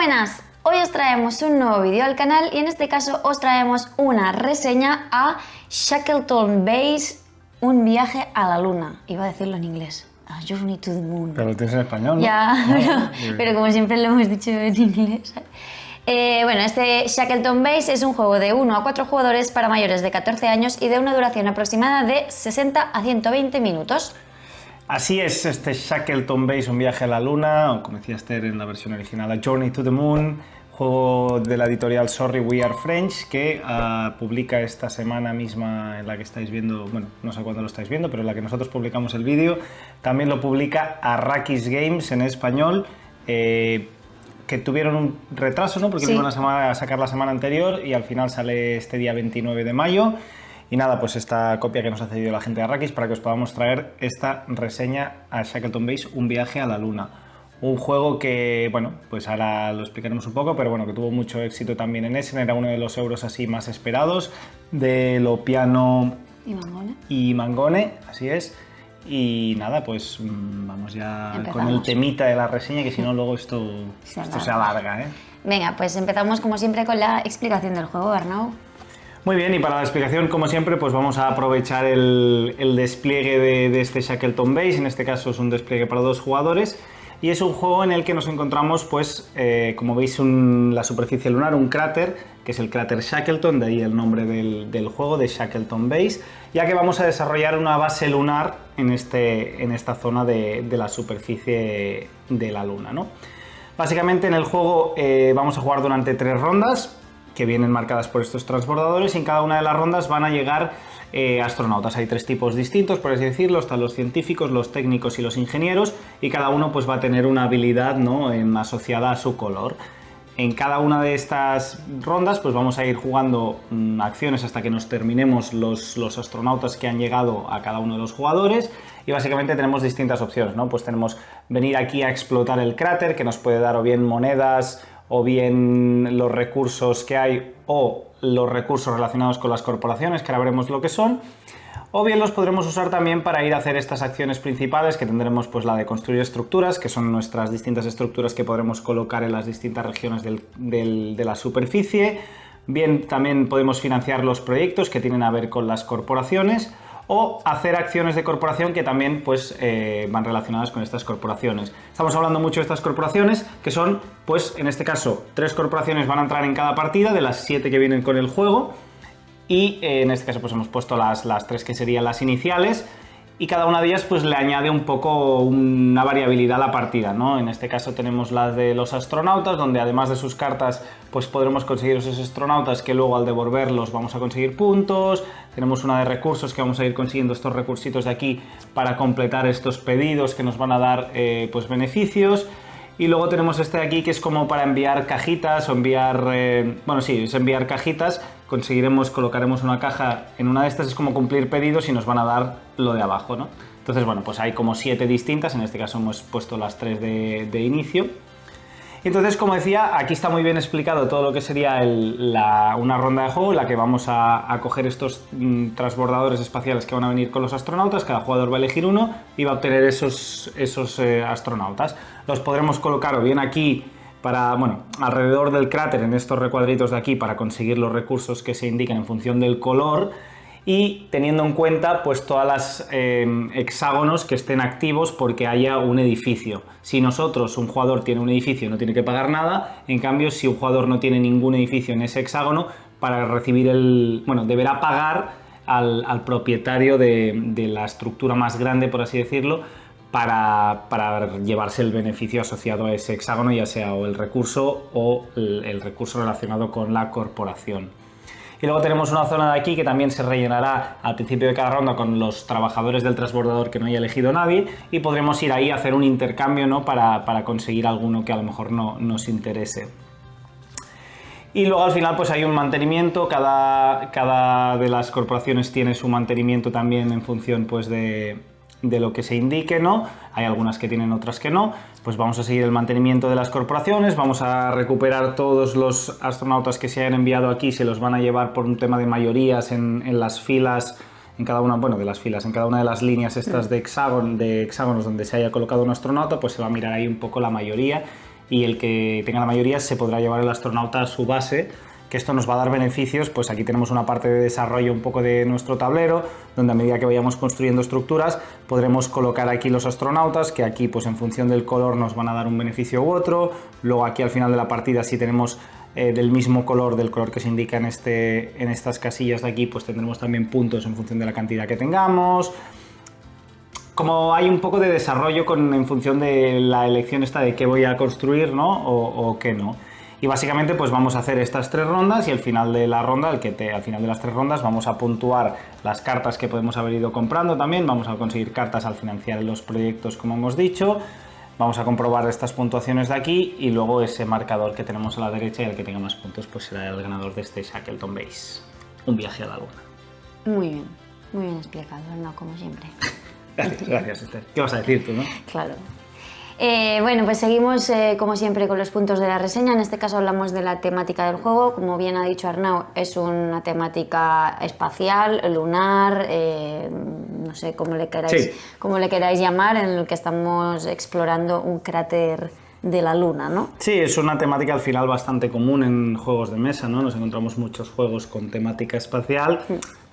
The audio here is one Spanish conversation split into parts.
buenas, hoy os traemos un nuevo vídeo al canal y en este caso os traemos una reseña a Shackleton Base, un viaje a la luna. Iba a decirlo en inglés, A Journey to the Moon. Pero lo tienes en español, ¿no? Ya, pero como siempre lo hemos dicho en inglés. Bueno, este Shackleton Base es un juego de 1 a 4 jugadores para mayores de 14 años y de una duración aproximada de 60 a 120 minutos. Así es, este Shackleton Base, un viaje a la luna, o como decía Esther en la versión original, A Journey to the Moon, juego de la editorial Sorry We Are French, que publica esta semana misma en la que estáis viendo, bueno, no sé cuándo lo estáis viendo, pero en la que nosotros publicamos el vídeo. También lo publica Arrakis Games en español, que tuvieron un retraso, ¿no? Porque sí, lo iban a sacar la semana anterior y al final sale este día 29 de mayo. Y nada, pues esta copia que nos ha cedido la gente de Arrakis para que os podamos traer esta reseña a Shackleton Base, un viaje a la luna. Un juego que, bueno, pues ahora lo explicaremos un poco, pero bueno, que tuvo mucho éxito también en Essen, era uno de los euros así más esperados, de Lopiano y Mangone, así es. Y nada, pues vamos ya con el temita de la reseña, que si no luego esto se alarga, ¿eh? Venga, pues empezamos como siempre con la explicación del juego, Arnau. Muy bien, y para la explicación, como siempre, pues vamos a aprovechar el despliegue de este Shackleton Base. En este caso es un despliegue para 2 jugadores y es un juego en el que nos encontramos, pues, como veis, la superficie lunar, un cráter, que es el cráter Shackleton, de ahí el nombre del juego, de Shackleton Base, ya que vamos a desarrollar una base lunar en esta zona de la superficie de la luna, ¿no? Básicamente en el juego vamos a jugar durante 3 rondas, que vienen marcadas por estos transbordadores, y en cada una de las rondas van a llegar astronautas. Hay 3 tipos distintos, por así decirlo, están los científicos, los técnicos y los ingenieros, y cada uno pues va a tener una habilidad, ¿no?, asociada a su color. En cada una de estas rondas pues vamos a ir jugando acciones hasta que nos terminemos los astronautas que han llegado a cada uno de los jugadores, y básicamente tenemos distintas opciones, ¿no? Pues tenemos venir aquí a explotar el cráter, que nos puede dar o bien monedas, o bien los recursos que hay, o los recursos relacionados con las corporaciones, que ahora veremos lo que son, o bien los podremos usar también para ir a hacer estas acciones principales, que tendremos pues la de construir estructuras, que son nuestras distintas estructuras que podremos colocar en las distintas regiones de la superficie. Bien, también podemos financiar los proyectos que tienen a ver con las corporaciones, o hacer acciones de corporación que también pues, van relacionadas con estas corporaciones. Estamos hablando mucho de estas corporaciones, que son, pues en este caso, 3 corporaciones van a entrar en cada partida, de las 7 que vienen con el juego, y en este caso pues hemos puesto las 3 que serían las iniciales, y cada una de ellas pues le añade un poco una variabilidad a la partida, ¿no? En este caso tenemos las de los astronautas, donde además de sus cartas pues podremos conseguir esos astronautas que luego al devolverlos vamos a conseguir puntos. Tenemos una de recursos, que vamos a ir consiguiendo estos recursitos de aquí para completar estos pedidos que nos van a dar pues beneficios. Y luego tenemos este de aquí, que es como para enviar cajitas o enviar... bueno, sí, es enviar cajitas. Colocaremos una caja en una de estas, es como cumplir pedidos y nos van a dar lo de abajo, ¿no? Entonces, bueno, pues hay como 7 distintas, en este caso hemos puesto las 3 de inicio. Entonces, como decía, aquí está muy bien explicado todo lo que sería una ronda de juego en la que vamos a coger estos transbordadores espaciales que van a venir con los astronautas. Cada jugador va a elegir uno y va a obtener esos astronautas. Los podremos colocar o bien aquí alrededor del cráter, en estos recuadritos de aquí, para conseguir los recursos que se indican en función del color, y teniendo en cuenta pues todas las hexágonos que estén activos porque haya un edificio. Si un jugador tiene un edificio, no tiene que pagar nada. En cambio, si un jugador no tiene ningún edificio en ese hexágono, para recibir deberá pagar al propietario de la estructura más grande, por así decirlo, para llevarse el beneficio asociado a ese hexágono, ya sea o el recurso o el recurso relacionado con la corporación. Y luego tenemos una zona de aquí que también se rellenará al principio de cada ronda con los trabajadores del transbordador que no haya elegido nadie, y podremos ir ahí a hacer un intercambio, ¿no?, para conseguir alguno que a lo mejor no nos interese. Y luego al final pues hay un mantenimiento, cada de las corporaciones tiene su mantenimiento también en función pues de lo que se indique, ¿no? Hay algunas que tienen, otras que no. Pues vamos a seguir el mantenimiento de las corporaciones, vamos a recuperar todos los astronautas que se hayan enviado aquí, se los van a llevar por un tema de mayorías en las filas, en cada una, de las filas, en cada una de las líneas estas de hexágonos donde se haya colocado un astronauta, pues se va a mirar ahí un poco la mayoría, y el que tenga la mayoría se podrá llevar el astronauta a su base, que esto nos va a dar beneficios. Pues aquí tenemos una parte de desarrollo un poco de nuestro tablero, donde a medida que vayamos construyendo estructuras podremos colocar aquí los astronautas, que aquí pues en función del color nos van a dar un beneficio u otro. Luego aquí al final de la partida, si tenemos del mismo color, del color que se indica en estas casillas de aquí, pues tendremos también puntos en función de la cantidad que tengamos. Como hay un poco de desarrollo en función de la elección esta de qué voy a construir, ¿no? o qué no. Y básicamente pues vamos a hacer estas 3 rondas, y al final de la ronda, al final de las 3 rondas, vamos a puntuar las cartas que podemos haber ido comprando también. Vamos a conseguir cartas al financiar los proyectos, como hemos dicho. Vamos a comprobar estas puntuaciones de aquí, y luego ese marcador que tenemos a la derecha, y el que tenga más puntos pues será el ganador de este Shackleton Base. Un viaje a la luna. Muy bien explicado, ¿no? Como siempre. Gracias, Esther. ¿Qué vas a decir tú, no? Claro. Bueno, pues seguimos como siempre con los puntos de la reseña. En este caso hablamos de la temática del juego. Como bien ha dicho Arnau, es una temática espacial, lunar, no sé cómo le queráis llamar, en el que estamos explorando un cráter de la luna, ¿no? Sí, es una temática al final bastante común en juegos de mesa, ¿no? Nos encontramos muchos juegos con temática espacial.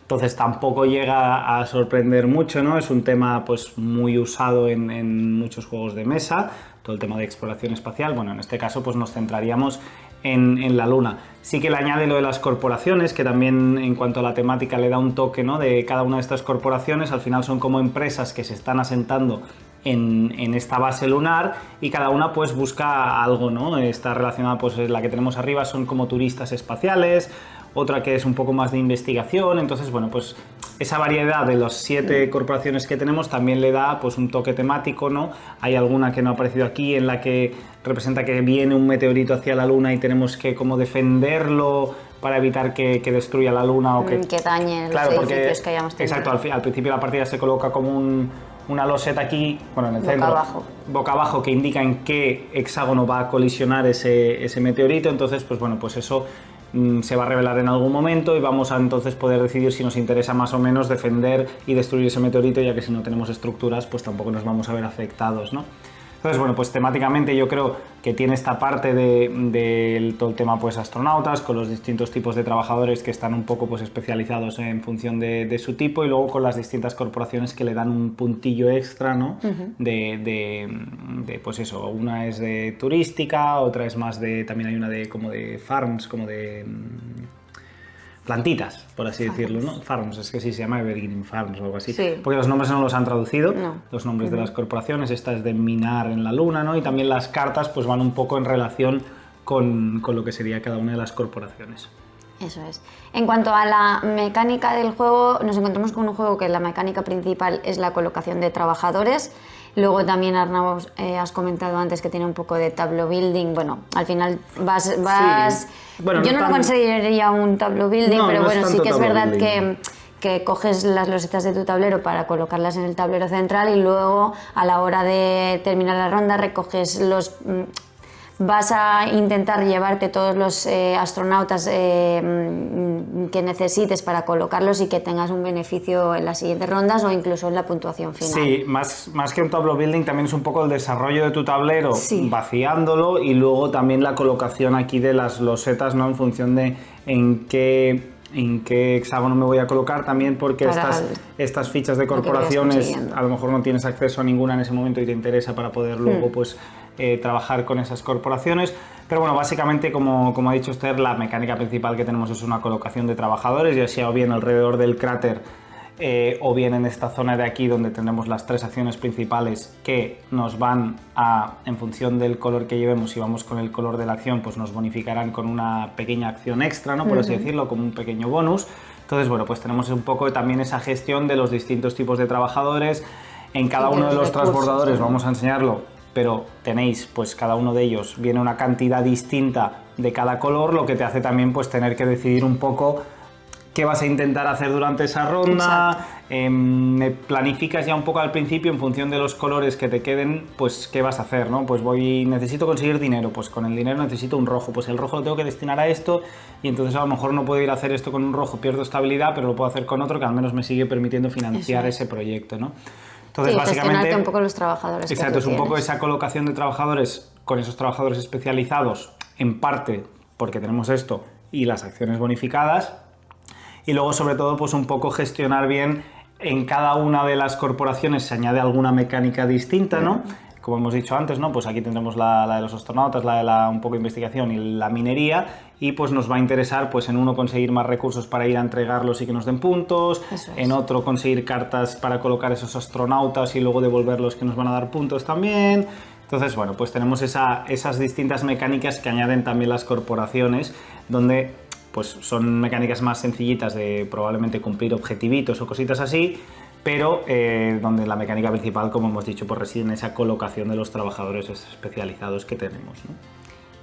Entonces tampoco llega a sorprender mucho, ¿no? Es un tema pues muy usado en muchos juegos de mesa, todo el tema de exploración espacial. Bueno, en este caso pues nos centraríamos en la Luna. Sí que le añade lo de las corporaciones, que también en cuanto a la temática le da un toque, ¿no? De cada una de estas corporaciones. Al final son como empresas que se están asentando en esta base lunar, y cada una pues busca algo, ¿no? Está relacionada, pues la que tenemos arriba son como turistas espaciales, otra que es un poco más de investigación. Entonces, bueno, pues esa variedad de las 7 corporaciones que tenemos también le da pues un toque temático, ¿no? Hay alguna que no ha aparecido aquí, en la que representa que viene un meteorito hacia la Luna y tenemos que como defenderlo para evitar que destruya la Luna o que dañe los edificios que hayamos tenido. Exacto, al principio de la partida se coloca como una loseta aquí, bueno, en el centro, boca abajo, que indica en qué hexágono va a colisionar ese meteorito. Entonces, pues bueno, pues eso se va a revelar en algún momento, y vamos a entonces poder decidir si nos interesa más o menos defender y destruir ese meteorito, ya que si no tenemos estructuras pues tampoco nos vamos a ver afectados, ¿no? Entonces, bueno, pues temáticamente yo creo que tiene esta parte de todo el tema pues astronautas, con los distintos tipos de trabajadores que están un poco pues especializados en función de su tipo, y luego con las distintas corporaciones que le dan un puntillo extra, ¿no? Pues eso, una es de turística, otra es más también hay una como de farms, como de plantitas, por así decirlo, ¿no? Farms, es que sí se llama Evergreen Farms o algo así. Sí. Porque los nombres no los han traducido, los nombres de las corporaciones. Esta es de minar en la Luna, ¿no? Y también las cartas pues van un poco en relación con lo que sería cada una de las corporaciones. Eso es. En cuanto a la mecánica del juego, nos encontramos con un juego que la mecánica principal es la colocación de trabajadores. Luego también, Arnau, has comentado antes que tiene un poco de tableau building. Bueno, al final vas... Sí. Bueno, yo no lo consideraría un tableau building, pero bueno, sí que es verdad que coges las losetas de tu tablero para colocarlas en el tablero central, y luego a la hora de terminar la ronda recoges vas a intentar llevarte todos los astronautas que necesites para colocarlos y que tengas un beneficio en las siguientes rondas o incluso en la puntuación final. Sí, más que un tableau building también es un poco el desarrollo de tu tablero, vaciándolo, y luego también la colocación aquí de las losetas, ¿no? En función de en qué hexágono me voy a colocar también, porque estas fichas de corporaciones a lo mejor no tienes acceso a ninguna en ese momento y te interesa para poder luego pues trabajar con esas corporaciones. Pero bueno, básicamente como ha dicho Esther, la mecánica principal que tenemos es una colocación de trabajadores, ya sea o bien alrededor del cráter o bien en esta zona de aquí, donde tenemos las 3 acciones principales que nos van a, en función del color que llevemos, si vamos con el color de la acción, pues nos bonificarán con una pequeña acción extra, ¿no? Por así decirlo, como un pequeño bonus. Entonces, bueno, pues tenemos un poco también esa gestión de los distintos tipos de trabajadores. En cada uno de los transbordadores vamos a enseñarlo, pero tenéis, pues cada uno de ellos viene una cantidad distinta de cada color, lo que te hace también pues tener que decidir un poco qué vas a intentar hacer durante esa ronda. Me planificas ya un poco al principio en función de los colores que te queden, pues qué vas a hacer, ¿no? Pues necesito conseguir dinero, pues con el dinero necesito un rojo, pues el rojo lo tengo que destinar a esto, y entonces a lo mejor no puedo ir a hacer esto con un rojo, pierdo estabilidad, pero lo puedo hacer con otro que al menos me sigue permitiendo financiar ese proyecto, ¿no? Entonces, sí, básicamente, gestionarte un poco los trabajadores. exacto, que es tú un poco tienes. esa colocación de trabajadores con esos trabajadores especializados, en parte porque tenemos esto y las acciones bonificadas, y luego sobre todo pues un poco gestionar bien en cada una de las corporaciones se añade alguna mecánica distinta, ¿no? Como hemos dicho antes, ¿no? Pues aquí tendremos la de los astronautas, la de la un poco investigación y la minería, y pues nos va a interesar pues en uno conseguir más recursos para ir a entregarlos y que nos den puntos, Eso es. en otro conseguir cartas para colocar esos astronautas y luego devolverlos que nos van a dar puntos también. Entonces, bueno, pues tenemos esas distintas mecánicas que añaden también las corporaciones, donde pues son mecánicas más sencillitas de probablemente cumplir objetivitos o cositas así, pero donde la mecánica principal, como hemos dicho, pues reside en esa colocación de los trabajadores especializados que tenemos,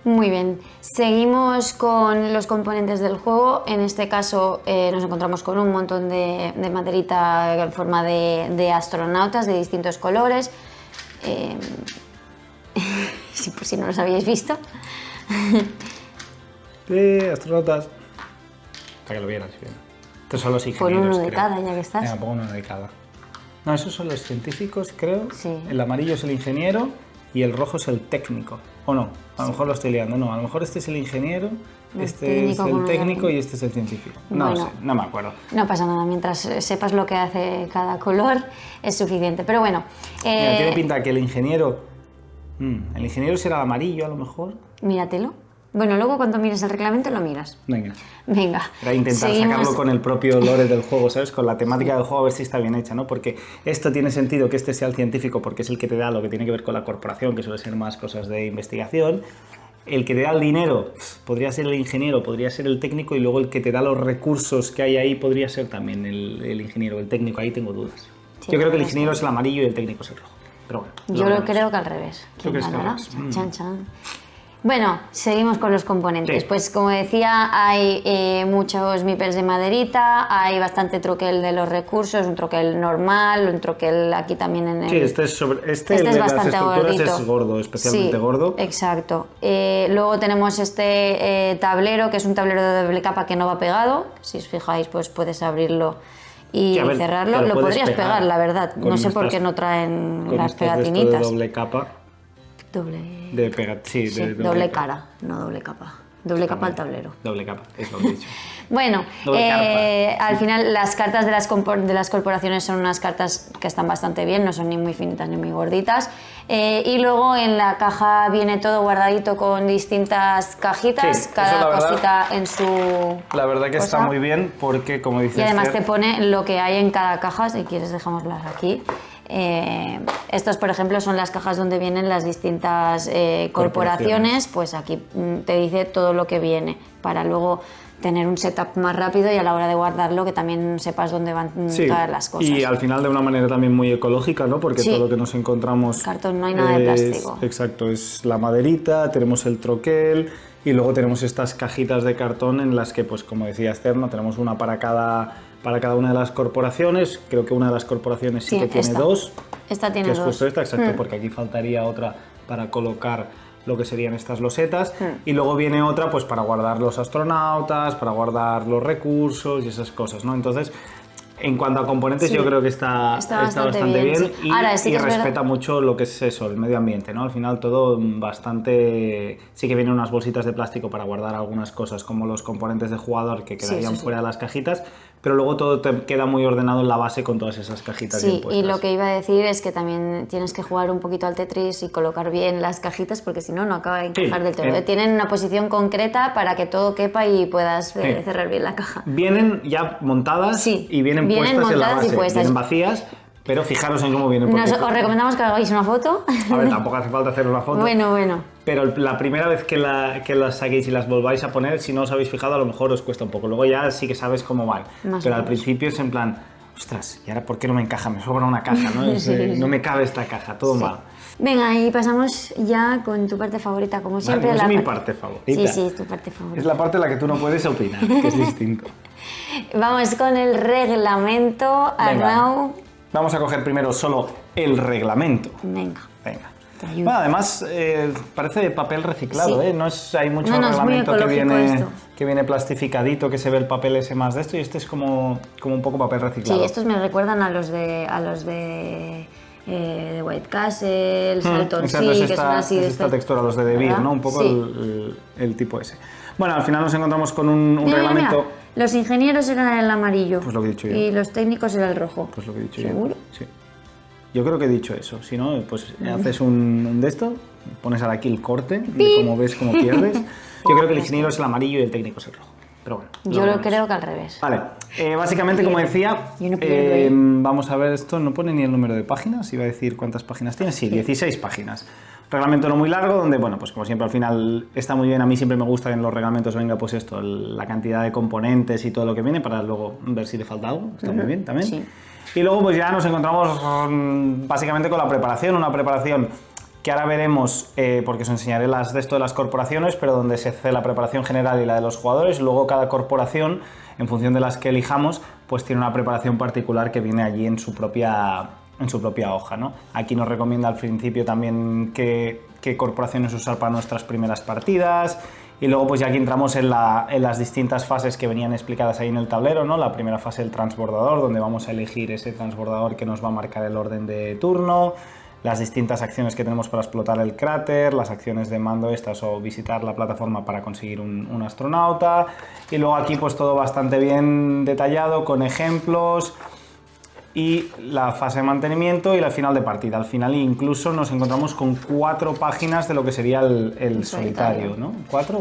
¿no? Muy bien, seguimos con los componentes del juego. En este caso nos encontramos con un montón de maderita en forma de astronautas de distintos colores. Sí, por si no los habéis visto. Astronautas. Para que lo vieras bien. Estos son los ingenieros. Pon uno de creo. cada, ya que estás. Venga, pongo uno de cada. No, esos son los científicos, creo. Sí. El amarillo es el ingeniero y el rojo es el técnico. ¿O no? A lo mejor lo estoy liando. No, a lo mejor este es el ingeniero, este es el técnico y este es el científico. No Bueno, sé, no me acuerdo. No pasa nada, mientras sepas lo que hace cada color es suficiente. Pero bueno, Mira, tiene pinta que el ingeniero... el ingeniero será el amarillo, a lo mejor. míratelo. Bueno, luego cuando mires el reglamento lo miras. Venga. Venga. Era intentar seguimos. sacarlo con el propio lore del juego, ¿sabes? Con la temática del juego, a ver si está bien hecha, ¿no? Porque esto tiene sentido que este sea el científico porque es el que te da lo que tiene que ver con la corporación, que suele ser más cosas de investigación. El que te da el dinero podría ser el ingeniero, podría ser el técnico, y luego el que te da los recursos que hay ahí podría ser también el ingeniero, el técnico. Ahí tengo dudas. Sí, Yo creo que el es ingeniero es el amarillo y el técnico es el rojo. Pero bueno, Yo veremos. creo que al revés. ¿Tú ¿Quién crees que al ganará? revés? Chan, chan. Bueno, seguimos con los componentes. Sí. Pues como decía, hay muchos meeples de maderita, hay bastante troquel de los recursos, un troquel normal, un troquel aquí también en el... Sí, este es el Este de es las bastante estructuras gordito. es gordo, especialmente Sí, gordo. Exacto. Luego tenemos este tablero, que es un tablero de doble capa que no va pegado. Si os fijáis, pues puedes abrirlo y Que, a ver, cerrarlo. te Lo puedes podrías pegar, la verdad. con No sé por estas- qué no traen con las estas de esto pegatinitas. de doble capa. Sí, Sí, de doble cara, no doble capa. Doble capa al tablero. Doble capa, es lo que he dicho. Bueno, Doble carpa. al final las cartas de las corporaciones son unas cartas que están bastante bien, no son ni muy finitas ni muy gorditas. Y luego en la caja viene todo guardadito con distintas cajitas, Sí, eso cada la verdad- cosita en su... La verdad que está cosa. muy bien porque, como dices, Y además te pone lo que hay en cada caja, si quieres dejámoslas aquí. Estos, por ejemplo, son las cajas donde vienen las distintas corporaciones, pues aquí te dice todo lo que viene, para luego tener un setup más rápido y a la hora de guardarlo que también sepas dónde van sí, todas las cosas. y al final de una manera también muy ecológica, ¿no? Porque Sí. todo lo que nos encontramos... Cartón, no hay nada de plástico. Exacto, es la maderita, tenemos el troquel y luego tenemos estas cajitas de cartón en las que, pues como decía Esther, ¿no? Tenemos una para cada una de las corporaciones. Creo que una de las corporaciones sí, Sí, que tiene esta. dos. Esta tiene que es dos. justo esta, exacto, porque aquí faltaría otra para colocar lo que serían estas losetas, y luego viene otra pues para guardar los astronautas, para guardar los recursos y esas cosas, ¿no? Entonces, en cuanto a componentes, Sí, yo creo que está bastante bien, sí. y, Ahora, sí y que es respeta verdad- mucho lo que es eso, el medio ambiente, ¿no? Al final todo bastante... Sí que vienen unas bolsitas de plástico para guardar algunas cosas, como los componentes de jugador que quedarían eso sí. fuera de las cajitas, pero luego todo te queda muy ordenado en la base con todas esas cajitas bien Sí, y puestas. lo que iba a decir es que también tienes que jugar un poquito al Tetris y colocar bien las cajitas porque si no, no acaba de encajar del todo. Tienen una posición concreta para que todo quepa y puedas cerrar bien la caja. Vienen ya montadas Sí, y vienen puestas en la montadas y base, puestas. vienen vacías, pero fijaros en cómo vienen. Porque, Os recomendamos que hagáis una foto. a ver, tampoco hace falta hacer una foto. Bueno. Pero la primera vez que las saquéis y las volváis a poner, si no os habéis fijado, a lo mejor os cuesta un poco. Luego ya sí que sabes cómo van. Más Pero o al menos. principio es en plan, ostras, ¿y ahora por qué no me encaja? Me sobra una caja, ¿no? No me cabe esta caja, todo mal. Venga, y pasamos ya con tu parte favorita, como siempre. no es la mi parte favorita. Sí, es tu parte favorita. Es la parte en la que tú no puedes opinar, que es distinto. Vamos con el reglamento. Arnau. Vamos a coger primero solo el reglamento. Venga. Venga. Te ayudo. Bueno, además, parece de papel reciclado, Sí. ¿eh? No es, hay mucho No, es muy reglamento ecológico que viene plastificadito, que se ve el papel ese más de esto, y este es como un poco papel reciclado. Sí, estos me recuerdan a los de de White Castle, Salton Exacto, Sea, es que son así de esta textura, los de The Beer, ¿verdad? ¿no? Un poco Sí. el tipo ese. Bueno, al final nos encontramos con un Mira, reglamento... mira, los ingenieros eran el amarillo. Pues lo que he dicho yo. Y los técnicos era el rojo. Pues lo que he dicho ¿Seguro? yo. Sí. Yo creo que he dicho eso. Si no, pues haces un de esto, pones ahora aquí el corte, de cómo ves, cómo pierdes. Yo creo que el ingeniero es el amarillo y el técnico es el rojo. Pero bueno. Yo lo veremos. creo que al revés. Vale, básicamente, como decía, Yo no pierdo ahí. vamos a ver esto, no pone ni el número de páginas, iba a decir cuántas páginas tiene, sí, 16 páginas. Reglamento no muy largo, donde, bueno, pues como siempre al final está muy bien, a mí siempre me gusta que en los reglamentos venga pues esto, la cantidad de componentes y todo lo que viene para luego ver si le falta algo, está muy bien también. Sí. Y luego pues ya nos encontramos básicamente con la preparación, una preparación que ahora veremos, porque os enseñaré las de esto de las corporaciones, pero donde se hace la preparación general y la de los jugadores. Luego cada corporación, en función de las que elijamos, pues tiene una preparación particular que viene allí en su propia hoja, ¿no? Aquí nos recomienda al principio también qué corporaciones usar para nuestras primeras partidas. Y luego pues ya aquí entramos en las distintas fases que venían explicadas ahí en el tablero, ¿no? La primera fase, el transbordador, donde vamos a elegir ese transbordador que nos va a marcar el orden de turno. Las distintas acciones que tenemos para explotar el cráter, las acciones de mando estas o visitar la plataforma para conseguir un astronauta. Y luego aquí pues todo bastante bien detallado con ejemplos y la fase de mantenimiento y la final de partida. Al final incluso nos encontramos con 4 páginas de lo que sería el solitario, ¿no? 4,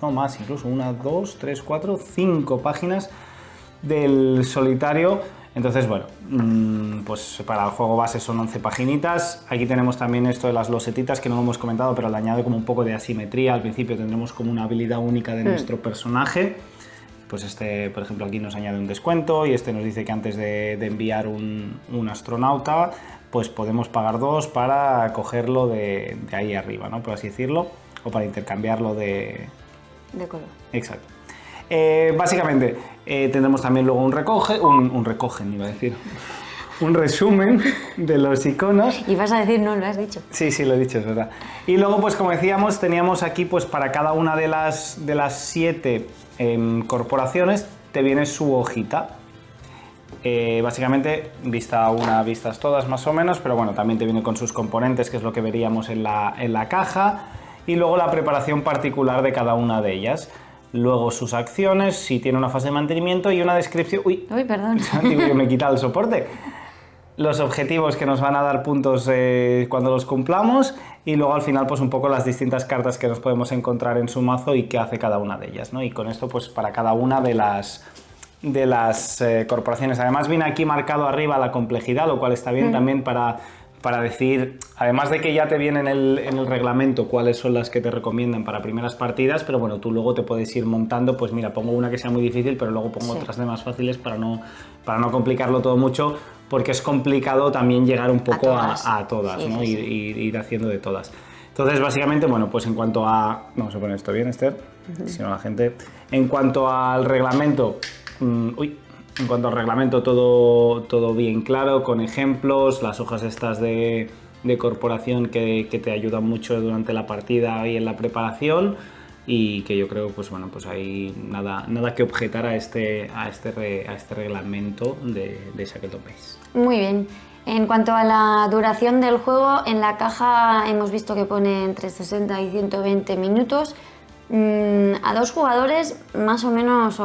no más incluso, 1, 2, 3, 4, 5 páginas del solitario. Entonces, bueno, pues para el juego base son 11 paginitas. Aquí tenemos también esto de las losetitas, que no lo hemos comentado, pero le añade como un poco de asimetría. Al principio tendremos como una habilidad única de nuestro personaje. Pues este, por ejemplo, aquí nos añade un descuento y este nos dice que antes de enviar un astronauta, pues podemos pagar 2 para cogerlo de ahí arriba, ¿no? Por así decirlo, o para intercambiarlo de color. Exacto. Básicamente tendremos también luego un resumen de los iconos. Y vas a decir, no, lo has dicho. Sí, lo he dicho, es verdad. Y luego, pues como decíamos, teníamos aquí pues para cada una de las 7 corporaciones te viene su hojita. Básicamente, vistas todas más o menos, pero bueno, también te viene con sus componentes, que es lo que veríamos en la caja, y luego la preparación particular de cada una de ellas. Luego sus acciones, si tiene una fase de mantenimiento y una descripción... Uy, perdón. Digo, que me quita el soporte. Los objetivos que nos van a dar puntos cuando los cumplamos y luego al final pues un poco las distintas cartas que nos podemos encontrar en su mazo y qué hace cada una de ellas, ¿no? Y con esto pues para cada una de las corporaciones. Además viene aquí marcado arriba la complejidad, lo cual está bien también para decir, además de que ya te viene en el reglamento cuáles son las que te recomiendan para primeras partidas, pero bueno, tú luego te puedes ir montando, pues mira, pongo una que sea muy difícil, pero luego pongo otras de más fáciles para no complicarlo todo mucho, porque es complicado también llegar un poco a todas, ¿no? Sí. Ir haciendo de todas. Entonces, básicamente, bueno, pues en cuanto a... Vamos a poner esto bien, Esther, si no la gente... En cuanto al reglamento... En cuanto al reglamento, todo bien claro, con ejemplos, las hojas estas de corporación que te ayudan mucho durante la partida y en la preparación, y que yo creo, pues bueno, pues hay nada que objetar a este reglamento de Shackleton Base. Muy bien. En cuanto a la duración del juego, en la caja hemos visto que pone entre 60 y 120 minutos. A 2 jugadores, más o menos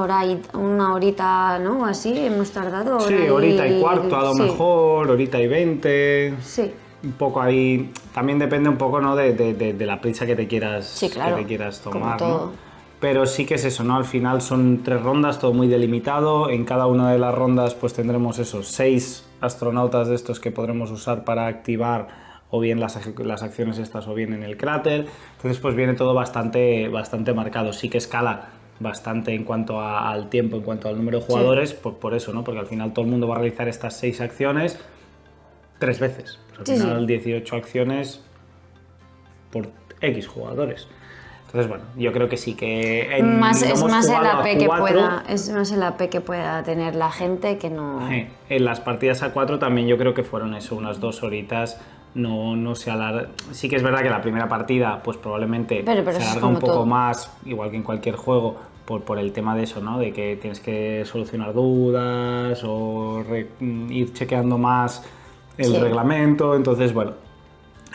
una horita, ¿no? Así hemos tardado. Sí, horita y cuarto a lo mejor, horita y 20. Sí. Un poco ahí, también depende un poco, ¿no? de la prisa que te quieras, claro, que te quieras tomar, como todo. ¿no? Pero sí que es eso, ¿no? Al final son 3 rondas, todo muy delimitado. En cada una de las rondas pues tendremos esos 6 astronautas de estos que podremos usar para activar o bien las acciones estas o bien en el cráter. Entonces pues viene todo bastante marcado. Sí que escala bastante en cuanto al tiempo, en cuanto al número de jugadores, por eso, ¿no? Porque al final todo el mundo va a realizar estas 6 acciones 3 veces. Pues al final 18 acciones por X jugadores. Entonces, bueno, yo creo que sí que... es más el AP que pueda tener la gente que no... En las partidas a 4 también yo creo que fueron eso, unas 2 horitas. No se alarga. Sí que es verdad que la primera partida pues probablemente se alarga un poco más, igual que en cualquier juego, por el tema de eso, ¿no? De que tienes que solucionar dudas o ir chequeando más el Sí. reglamento, entonces bueno,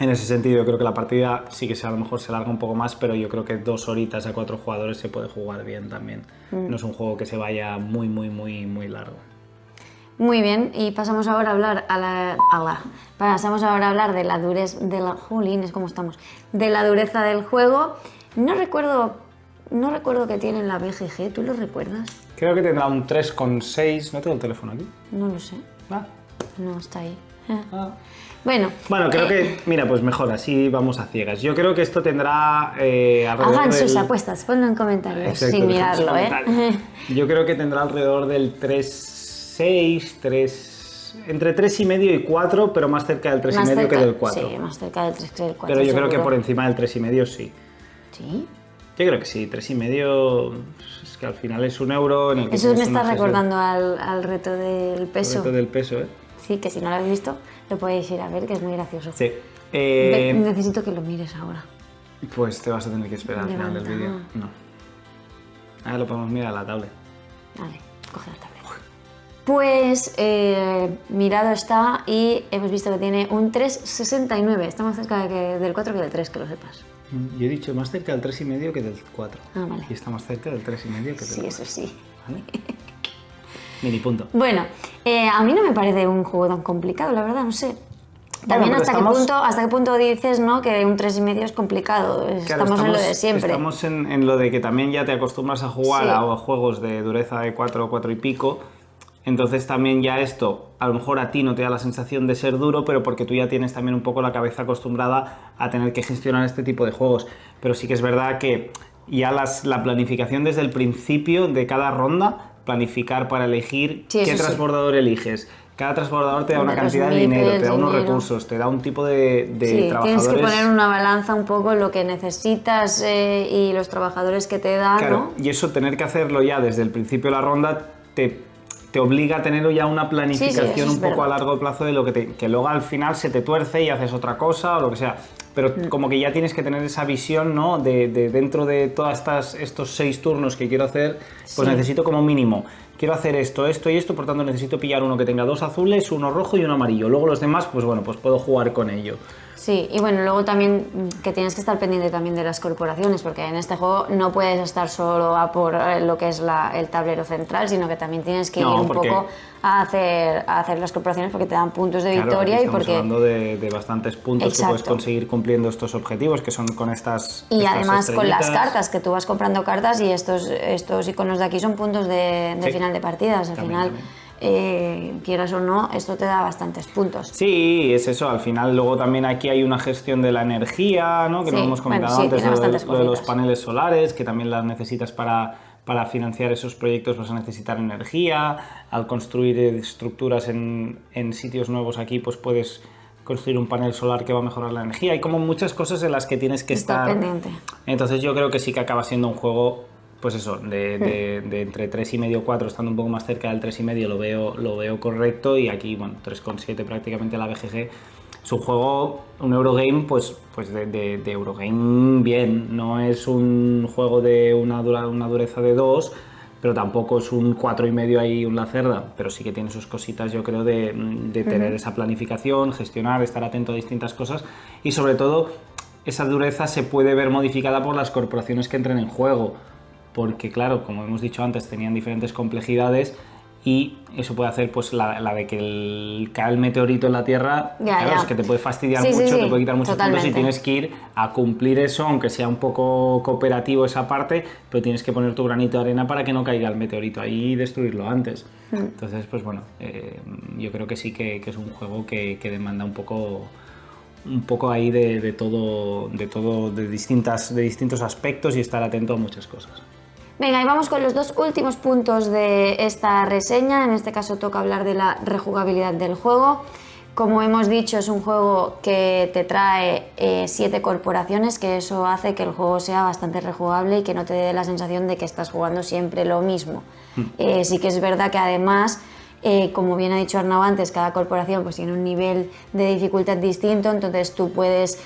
en ese sentido yo creo que la partida sí que a lo mejor se larga un poco más, pero yo creo que 2 horitas a 4 jugadores se puede jugar bien también. No es un juego que se vaya muy largo. Muy bien, y pasamos ahora a hablar pasamos ahora a hablar de la dureza de la jolines, ¿cómo estamos? De la dureza del juego. No recuerdo qué tiene la BGG, ¿tú lo recuerdas? Creo que tendrá un 3,6. ¿No tengo el teléfono aquí? No lo sé. Ah. No está ahí. Ah. Bueno, Creo que, mira, pues mejor, así vamos a ciegas. Yo creo que esto tendrá alrededor hagan sus del... apuestas, ponlo en comentarios Exacto, sin dejad sus mirarlo, comentarios. Yo creo que tendrá alrededor del 3,6, entre 3,5 y 4, pero más cerca del 3,5 que del 4. Sí, más cerca del 3 que del 4. Pero yo creo que seguro. por encima del 3,5 sí. Sí. Yo creo que sí, 3,5 es que al final es €1 en el que Eso me tienes está un acceso recordando al reto del peso. reto del peso, ¿eh? Sí, que si no lo habéis visto, lo podéis ir a ver, que es muy gracioso. Sí. Necesito que lo mires ahora. Pues te vas a tener que esperar al final del Levanta. vídeo. No. Ahora lo podemos mirar a la tablet. Vale, coge la tablet. Pues mirado está y hemos visto que tiene un 3,69. Está más cerca del 4 que del 3, que lo sepas. Yo he dicho más cerca del 3,5 que del 4. Ah, vale. Y está más cerca del 3,5 que del 4. Sí, eso sí. ¿Vale? Mini punto. Bueno, a mí no me parece un juego tan complicado, la verdad, no sé. También pero hasta qué punto dices, ¿no?, que un 3,5 es complicado. Claro, Estamos en lo de siempre. Estamos en lo de que también ya te acostumbras a jugar Sí. a juegos de dureza de 4 y pico. Entonces también ya esto, a lo mejor a ti no te da la sensación de ser duro, pero porque tú ya tienes también un poco la cabeza acostumbrada a tener que gestionar este tipo de juegos. Pero sí que es verdad que ya la planificación desde el principio de cada ronda, planificar para elegir Sí, qué eso sí. transbordador eliges. Cada transbordador te da una De los cantidad de dinero, meeples, te da unos dinero. recursos, te da un tipo de Sí, trabajadores. tienes que poner en una balanza un poco lo que necesitas y los trabajadores que te dan, Claro, ¿no? y eso tener que hacerlo ya desde el principio de la ronda te obliga a tener ya una planificación Sí, sí, eso es un poco verdad. a largo plazo de lo que luego al final se te tuerce y haces otra cosa o lo que sea. Pero como que ya tienes que tener esa visión, ¿no? De dentro de todos estos 6 turnos que quiero hacer, pues Sí. necesito como mínimo. Quiero hacer esto y esto, por tanto necesito pillar uno que tenga 2 azules, uno rojo y uno amarillo. Luego los demás, pues bueno, pues puedo jugar con ello. Sí, y bueno, luego también que tienes que estar pendiente también de las corporaciones, porque en este juego no puedes estar solo a por lo que es el tablero central, sino que también tienes que ir un porque- poco a hacer las corporaciones porque te dan puntos de Claro, victoria aquí y estamos porque... hablando de bastantes puntos que puedes Exacto. conseguir cumpliendo estos objetivos, que son con estas Y además con las estrellitas. cartas, que tú vas comprando cartas y estos iconos de aquí son puntos de Sí. final de partidas. Al También, final, quieras o no, esto te da bastantes puntos. Sí, es eso. Al final, luego también aquí hay una gestión de la energía, ¿no? Que Sí, no hemos comentado bueno, sí, antes, tiene bastantes lo de los cositas. paneles solares, que también las necesitas para financiar esos proyectos, vas a necesitar energía. Al construir estructuras en sitios nuevos aquí, pues puedes construir un panel solar que va a mejorar la energía. Hay como muchas cosas en las que tienes que Estar estar pendiente. Entonces yo creo que sí que acaba siendo un juego, pues eso, de entre 3,5 y 4, estando un poco más cerca del 3,5 lo veo correcto, y aquí, bueno, 3,7 prácticamente la BGG. Es un juego, un Eurogame, pues de Eurogame bien, no es un juego de una dureza de 2, pero tampoco es un 4,5 ahí un lacerda, pero sí que tiene sus cositas, yo creo, de tener esa planificación, gestionar, estar atento a distintas cosas, y sobre todo esa dureza se puede ver modificada por las corporaciones que entren en juego, porque claro, como hemos dicho antes, tenían diferentes complejidades, y eso puede hacer pues la de que cae el meteorito en la Tierra, Ya, claro, ya. es que te puede fastidiar Sí, sí, mucho, sí, te puede quitar muchos puntos, y totalmente. tienes que ir a cumplir eso, aunque sea un poco cooperativo esa parte, pero tienes que poner tu granito de arena para que no caiga el meteorito ahí y destruirlo antes. Entonces, pues bueno, yo creo que sí que es un juego que demanda un poco ahí de todo, de distintos aspectos, y estar atento a muchas cosas. Venga, y vamos con los 2 últimos puntos de esta reseña. En este caso toca hablar de la rejugabilidad del juego. Como hemos dicho, es un juego que te trae 7 corporaciones, que eso hace que el juego sea bastante rejugable y que no te dé la sensación de que estás jugando siempre lo mismo. Sí que es verdad que además, como bien ha dicho Arnau antes, cada corporación pues tiene un nivel de dificultad distinto, entonces tú puedes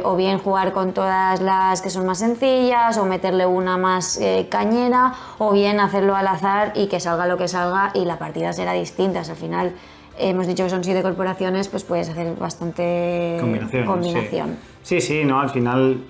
o bien jugar con todas las que son más sencillas, o meterle una más cañera, o bien hacerlo al azar y que salga lo que salga y la partida será distinta. Al final hemos dicho que son 7 corporaciones, pues puedes hacer bastante combinación. Sí, no, al final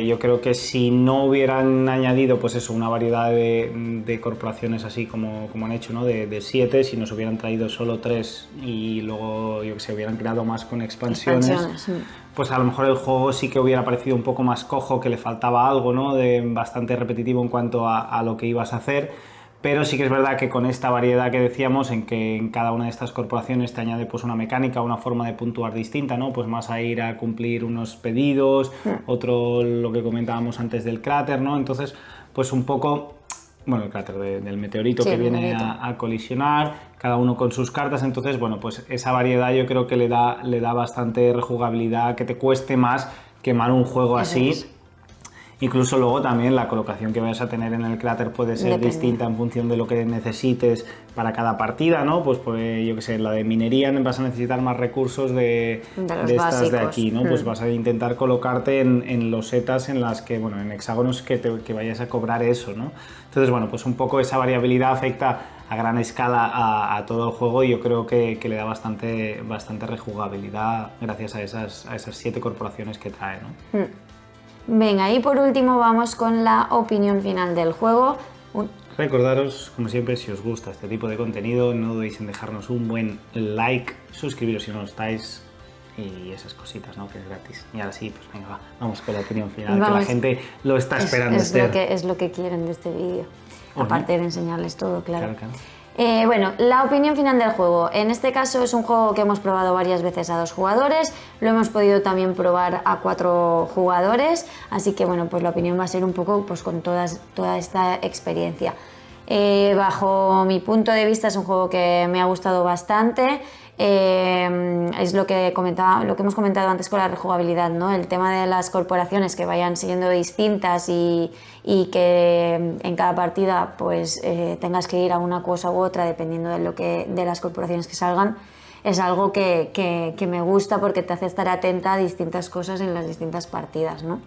yo creo que si no hubieran añadido pues eso, una variedad de corporaciones así como han hecho, ¿no? De 7, si nos hubieran traído solo 3 y luego yo que sé, hubieran creado más con expansiones, pues a lo mejor el juego sí que hubiera parecido un poco más cojo, que le faltaba algo, ¿no? Bastante repetitivo en cuanto a lo que ibas a hacer. Pero sí que es verdad que con esta variedad que decíamos, en que en cada una de estas corporaciones te añade pues una mecánica, una forma de puntuar distinta, ¿no? Pues más a ir a cumplir unos pedidos, otro lo que comentábamos antes del cráter, ¿no? Entonces, pues un poco, bueno, el cráter del meteorito que viene a colisionar, cada uno con sus cartas, entonces, bueno, pues esa variedad yo creo que le da bastante rejugabilidad, que te cueste más quemar un juego así. Incluso luego también la colocación que vayas a tener en el cráter puede ser distinta en función de lo que necesites para cada partida, ¿no? Pues yo que sé, la de minería vas a necesitar más recursos de estas básicos de aquí, ¿no? Pues vas a intentar colocarte en losetas en las que, bueno, en hexágonos que vayas a cobrar eso, ¿no? Entonces, bueno, pues un poco esa variabilidad afecta a gran escala a todo el juego y yo creo que le da bastante rejugabilidad gracias a esas 7 corporaciones que trae, ¿no? Venga, y por último vamos con la opinión final del juego. Recordaros, como siempre, si os gusta este tipo de contenido, no dudéis en dejarnos un buen like, suscribiros si no lo estáis y esas cositas, ¿no? Que es gratis. Y ahora sí, pues venga, vamos con la opinión final, que la gente lo está esperando. Es lo que quieren de este vídeo, aparte de enseñarles todo, claro. Bueno, la opinión final del juego. En este caso es un juego que hemos probado varias veces a 2 jugadores, lo hemos podido también probar a 4 jugadores, así que bueno, pues la opinión va a ser un poco pues con toda esta experiencia. Bajo mi punto de vista es un juego que me ha gustado bastante. Es lo que hemos comentado antes con la rejugabilidad, ¿no? El tema de las corporaciones que vayan siendo distintas y que en cada partida pues tengas que ir a una cosa u otra dependiendo de las corporaciones que salgan, es algo que me gusta porque te hace estar atenta a distintas cosas en las distintas partidas, ¿no?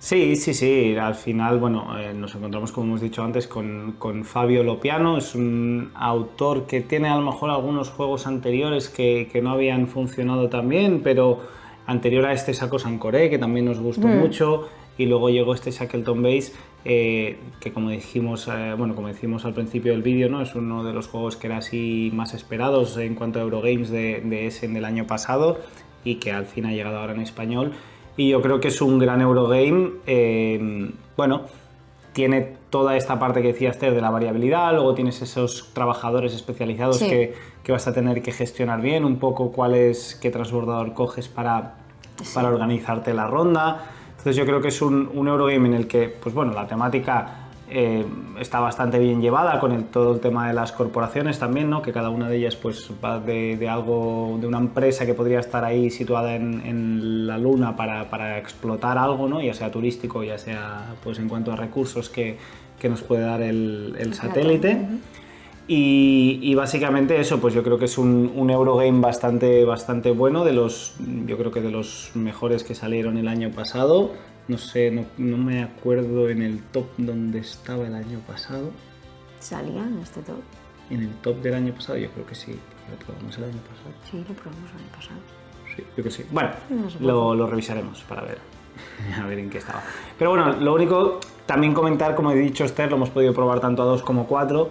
Sí, al final, bueno, nos encontramos, como hemos dicho antes, con Fabio Lopiano. Es un autor que tiene a lo mejor algunos juegos anteriores que no habían funcionado tan bien, pero anterior a este sacó Sancoré, que también nos gustó mucho, y luego llegó este Shackleton Base, que como decimos al principio del vídeo, ¿no? Es uno de los juegos que era así más esperados en cuanto a Eurogames de Essen del año pasado, y que al fin ha llegado ahora en español. Y yo creo que es un gran Eurogame. Bueno, tiene toda esta parte que decía Esther de la variabilidad, luego tienes esos trabajadores especializados que vas a tener que gestionar bien, un poco qué transbordador coges para organizarte la ronda. Entonces yo creo que es un Eurogame en el que, pues bueno, la temática está bastante bien llevada con todo el tema de las corporaciones también, ¿no? Que cada una de ellas pues va de algo, de una empresa que podría estar ahí situada en la luna para explotar algo, ¿no? Ya sea turístico, ya sea pues en cuanto a recursos que nos puede dar el satélite. Y básicamente eso, pues yo creo que es un Eurogame bastante bueno, yo creo que de los mejores que salieron el año pasado. No sé, no me acuerdo en el top donde estaba el año pasado. ¿Salía en este top? En el top del año pasado yo creo que sí. ¿Lo probamos el año pasado? Sí, lo probamos el año pasado. Sí, yo que sí. Bueno, lo revisaremos para ver a ver en qué estaba. Pero bueno, lo único, también comentar, como he dicho Esther, lo hemos podido probar tanto a 2 como 4.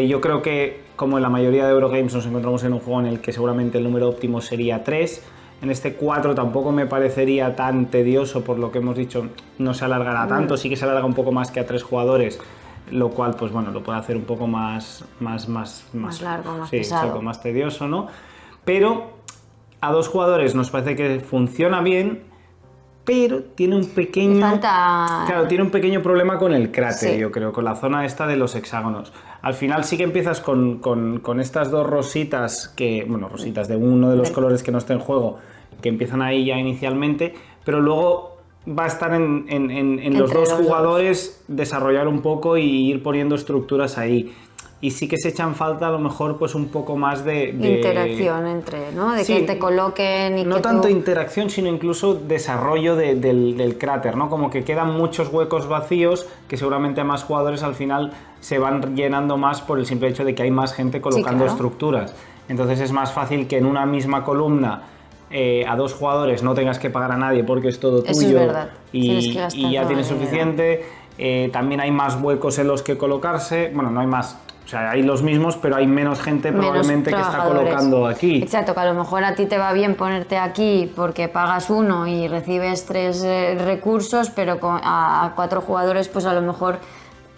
Yo creo que, como en la mayoría de Eurogames, nos encontramos en un juego en el que seguramente el número óptimo sería 3. En este 4 tampoco me parecería tan tedioso, por lo que hemos dicho, no se alargará tanto, sí que se alarga un poco más que a 3 jugadores, lo cual, pues bueno, lo puede hacer un poco más largo, más sí, pesado. Exacto, más tedioso, ¿no? Pero a 2 jugadores nos parece que funciona bien, pero tiene un pequeño... Claro, tiene un pequeño problema con el cráter, yo creo, con la zona esta de los hexágonos. Al final sí que empiezas con estas 2 rositas, rositas de uno de los colores que no está en juego, que empiezan ahí ya inicialmente, pero luego va a estar en los 2 jugadores desarrollar un poco y ir poniendo estructuras ahí. Y sí que se echan falta a lo mejor pues un poco más de interacción entre, ¿no? De que te coloquen y no tanto interacción, sino incluso desarrollo del cráter, ¿no? Como que quedan muchos huecos vacíos que seguramente a más jugadores al final se van llenando más por el simple hecho de que hay más gente colocando estructuras. Entonces es más fácil que en una misma columna a 2 jugadores no tengas que pagar a nadie porque es todo tuyo. Eso es verdad. Y ya tienes suficiente. También hay más huecos en los que colocarse. Bueno, no hay más. O sea, hay los mismos, pero hay menos gente probablemente que está colocando aquí. Exacto, que a lo mejor a ti te va bien ponerte aquí porque pagas 1 y recibes 3 recursos, pero a 4 jugadores pues a lo mejor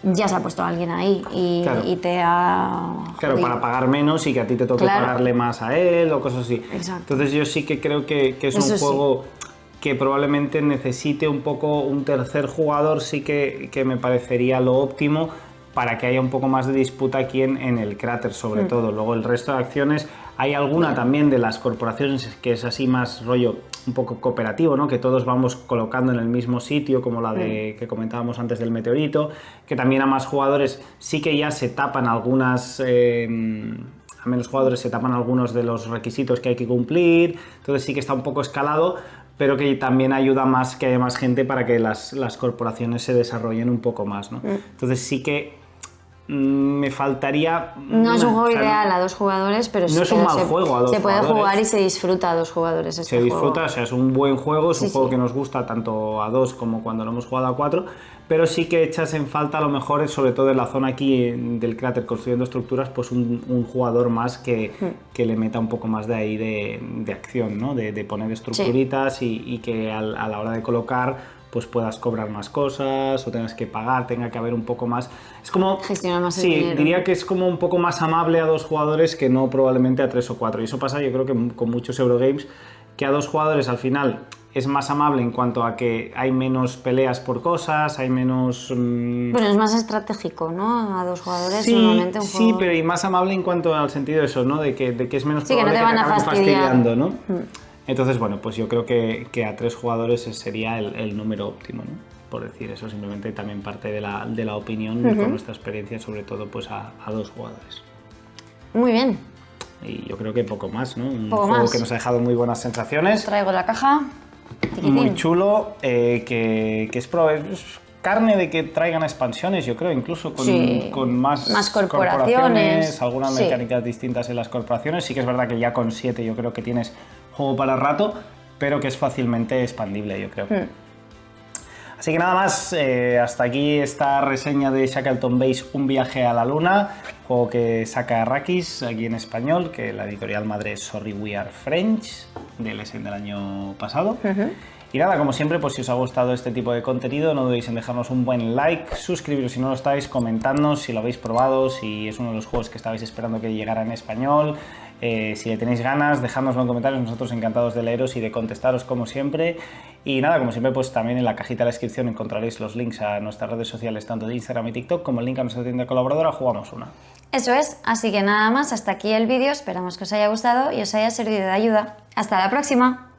ya se ha puesto alguien ahí y te ha... Claro, para pagar menos y que a ti te toque pagarle más a él o cosas así. Exacto. Entonces yo sí que creo que es un juego que probablemente necesite un poco un tercer jugador, sí que me parecería lo óptimo para que haya un poco más de disputa aquí en el cráter sobre todo. Luego el resto de acciones, hay alguna también de las corporaciones que es así más rollo un poco cooperativo, ¿no? Que todos vamos colocando en el mismo sitio, como la de que comentábamos antes del meteorito, que también a más jugadores sí que ya se tapan algunas... a menos jugadores se tapan algunos de los requisitos que hay que cumplir, entonces sí que está un poco escalado, pero que también ayuda más que haya más gente para que las corporaciones se desarrollen un poco más, ¿no? Entonces sí que me faltaría... No es un juego ideal a 2 jugadores, pero sí no es un mal juego a 2 jugadores. Se puede jugar y se disfruta a 2 jugadores este juego. Se disfruta, juego. O sea, es un buen juego, es un juego que nos gusta tanto a 2 como cuando lo hemos jugado a 4, pero sí que echas en falta a lo mejor, sobre todo en la zona aquí del cráter construyendo estructuras, pues un jugador más que le meta un poco más de ahí de acción, ¿no? De poner estructuritas y que a la hora de colocar pues puedas cobrar más cosas o tengas que pagar, tenga que haber un poco más... Es como... Gestionar más el Sí, dinero. diría que es como un poco más amable a 2 jugadores que no probablemente a 3 o 4. Y eso pasa yo creo que con muchos Eurogames, que a 2 jugadores al final es más amable en cuanto a que hay menos peleas por cosas, hay menos... Bueno, es más estratégico, ¿no? A 2 jugadores Sí, normalmente un juego... sí, pero y más amable en cuanto al sentido de eso, ¿no? De que es menos Sí, que no probable te van a acaben fastidiar. fastidiando, ¿no? Entonces, bueno, pues yo creo que a 3 jugadores sería el número óptimo, ¿no? Por decir eso, simplemente también parte de la opinión con nuestra experiencia, sobre todo pues a 2 jugadores. Muy bien. Y yo creo que poco más, ¿no? Un Poco juego más. que nos ha dejado muy buenas sensaciones. Traigo la caja. Tiquitín. Muy chulo, que es carne de que traigan expansiones, yo creo, incluso con más corporaciones, algunas mecánicas distintas en las corporaciones. Sí que es verdad que ya con 7 yo creo que tienes juego para rato, pero que es fácilmente expandible, yo creo. Así que nada más, hasta aquí esta reseña de Shackleton Base, un viaje a la luna, juego que saca Arrakis aquí en español, que la editorial madre es Sorry We Are French, del Essen del año pasado. Y nada, como siempre, pues si os ha gustado este tipo de contenido, no dudéis en dejarnos un buen like, suscribiros si no lo estáis, comentadnos si lo habéis probado, si es uno de los juegos que estabais esperando que llegara en español. Si le tenéis ganas, dejadnoslo en comentarios, nosotros encantados de leeros y de contestaros como siempre. Y nada, como siempre, pues también en la cajita de la descripción encontraréis los links a nuestras redes sociales, tanto de Instagram y TikTok, como el link a nuestra tienda colaboradora Jugamos Una. Eso es, así que nada más, hasta aquí el vídeo, esperamos que os haya gustado y os haya servido de ayuda. ¡Hasta la próxima!